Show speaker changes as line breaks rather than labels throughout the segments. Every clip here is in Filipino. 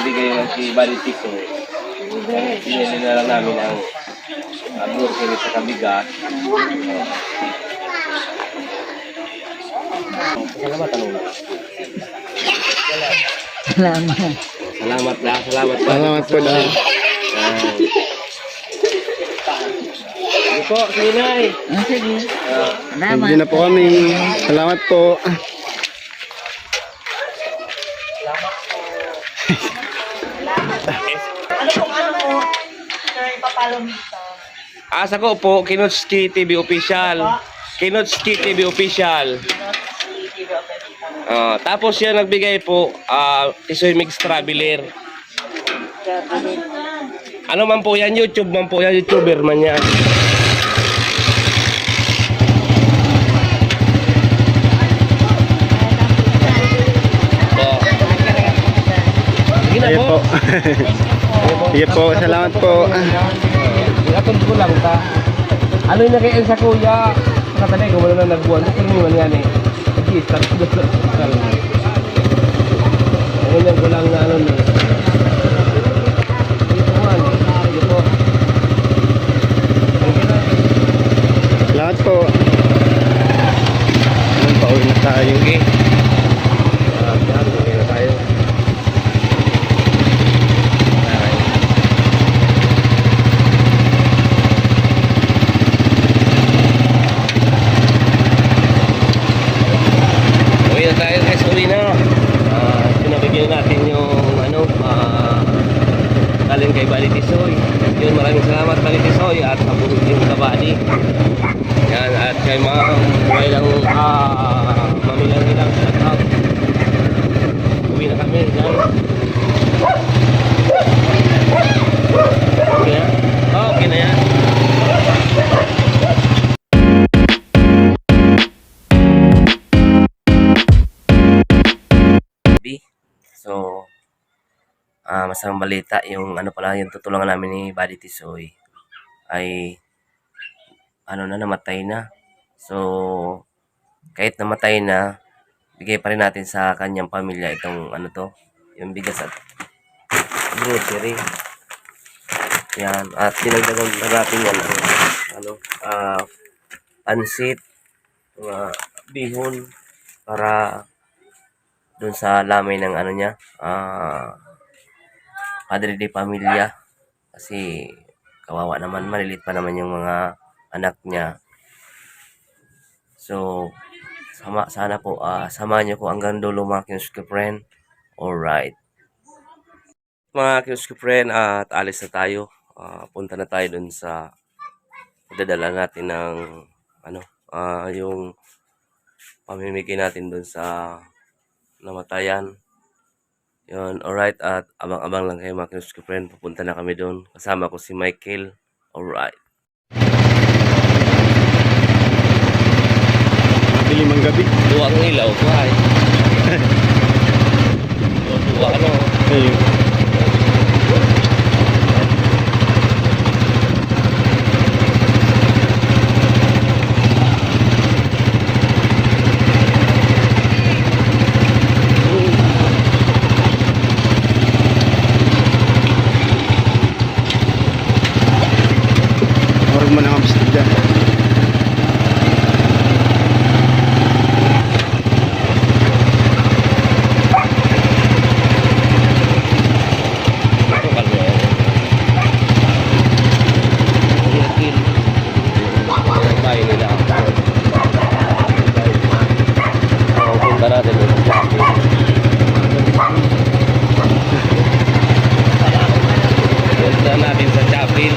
nagbigay ng si Balitico. Pinili na lang namin ang burger sa kabigas. Salamat, tanong lang.
Salamat.
Salamat na, salamat.
Salamat po na.
Sige po, sige Nay.
Sige. Salamat.
Hindi na po kami. Salamat po.
Asa ko po, Kinotski TV Official. Kinotski TV Official. Tapos siya nagbigay po, Tisoy Mix Traveler. Ano man po yan, YouTube man po yan, YouTuber man yan. Sige na
Sige
po.
po. Sige po, salamat po.
Atong ko lang ta. Ano yung nakain sa kuya? Nakatanay ko wala na nagbuwan. Ito yung mga yan eh. Sige, start ko doon. Ngayon ko lang na ano na. Ito man. Sige po.
Salamat po. Pauwi na tayo.
Okay. Yan, okay na tayo. Uwi na tayo guys, uwi na. Pinabigyan natin yung ano, galing kay Balitisoy. Yun, maraming salamat Balitisoy at sa buong yung kabady. Yan, at kay ma'am, ilang mamilang ilang shoutout. Uwi na kami dyan. Okay na? Okay na yan. So, masang balita yung ano pala yung tutulungan namin ni Buddy Tisoy ay ano na namatay na. So, kahit namatay na, bigay pa rin natin sa kanyang pamilya itong ano to, yung bigas at grocery. Yan, at dinagdagan na natin yan ang ano, pansit, mga bihon para dun sa lamay ng ano niya, Padre de Pamilya, kasi kawawa naman, malilit pa naman yung mga anak niya. So sana po samahan niyo po hanggang dulo mga Kinuski friend. Alright mga Kinuski friend, at alis na tayo. Punta na tayo dun sa dadala natin ng ano, yung pamimigay natin dun sa namatayan. Yun, alright, at abang-abang lang kayo mga Kinuski friend. Pupunta na kami doon. Kasama ko si Michael. Alright.
Madilim ang gabi.
Duwa ang ilaw ko ay. Duwa ano.
Ayun. Huwag mo na kamstig dyan.
Ito kalmo. Yakin. Ang bahay nila. Punta natin yung shopping. Punta natin sa shopping.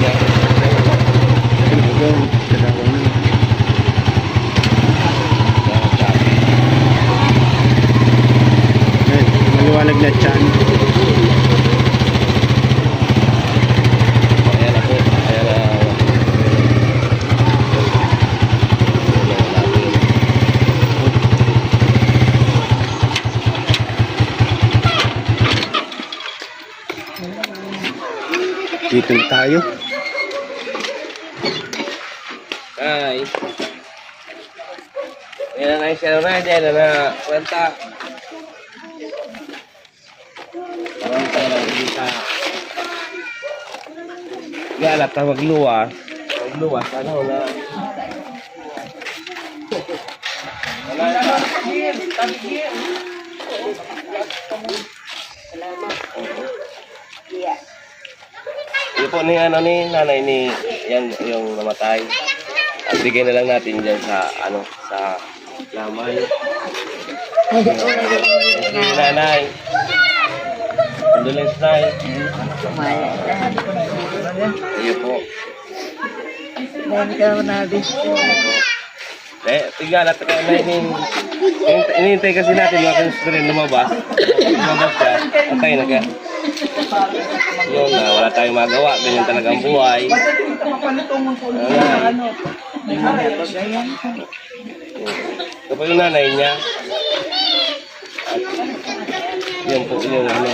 Maliwanag na dyan.
Ayan ako. Ayan na.
Dito na tayo.
Ay. Ayan na, siya na. Diyan na. Kwenta. Parang tayo lang kita. Gala, magluwas. Magluwas, ano na. Ito po ni ano ni nanay ni yan yung namatay. At bigay na lang natin diyan sa ano sa lamay. Sige, nanay. Condolence nay.
Kumaya.
Iyo po.
Dahil ka mo nabisto.
Tingnan natin kaya na inintay kasi natin mga kanus rin lumabas. Lumabas siya. Antay na kaya. Yun na, wala tayong magawa. Ganyan talaga ang buhay. Ito po yung nanay niya. At yun po yung ano.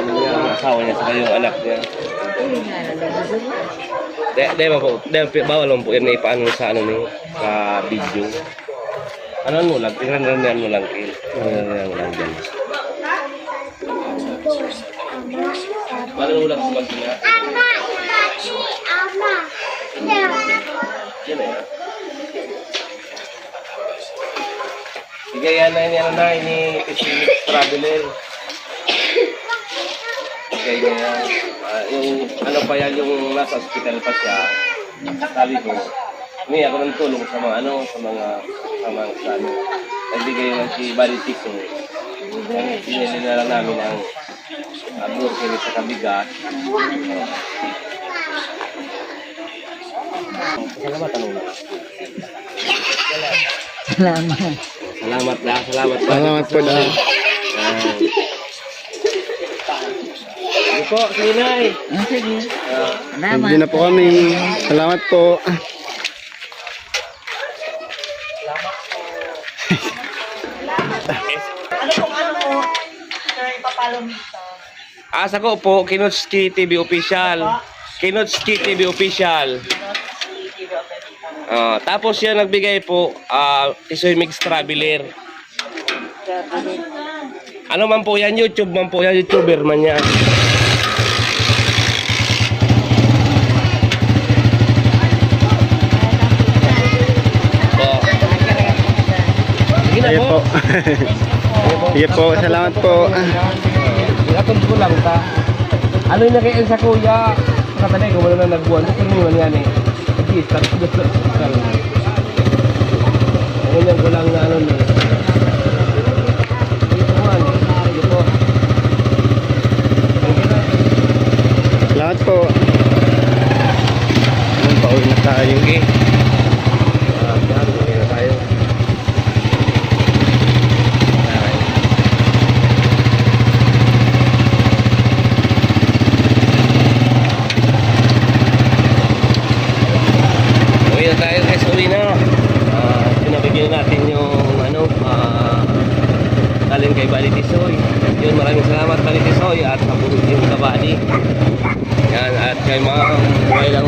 Yung asawa niya saka yung anak niya. Bawal lang po yan na ipaano sa ano ni sa video. Ano mo lang, tingnan mo lang kill. Tingnan mo lang dyan. Paano mo lang sa pagkina? Yan eh. Bigayan na yan na ini traveler. Kaya yung ano pa yan, yung nasa hospital pa siya, sabi ko, may ako ng tulong sa mga ano, sa mga sa ano. Nagbigay lang si Balitis, so, pinili na lang namin ang grocery sa kabigat. Salamat ano.
Salamat.
Salamat na, salamat pa.
Salamat po na.
Sige po, sige nay.
Sige. Salamat.
Hindi na po kami. Salamat po.
Asa ko po, Kinotski TV Official. Kinotski TV Official. Tapos yan nagbigay po, Tisoy Mix Traveler. Ano man po yan, YouTube man po yan, YouTuber man yan. Po. Sige na
Sige
po.
po. Sige po. Salamat po.
Atong ko lang ta. Ano yung nakain sa kuya? Katanay ko wala na nagbuwan. Ito yung yan eh. Sige, start ko lang. Ganyan ko lang na ano na. Ito man. Ito po.
Salamat po. Pauwi na tayo.
Okay. Yan, okay na tayo. Uwi na tayo guys, uwi na. Pinabigyan natin yung ano, galing kay Bali Tisoy. Yun, maraming salamat Bali Tisoy at sa buong yung kabali. Yan, at kay Ma'am Wailang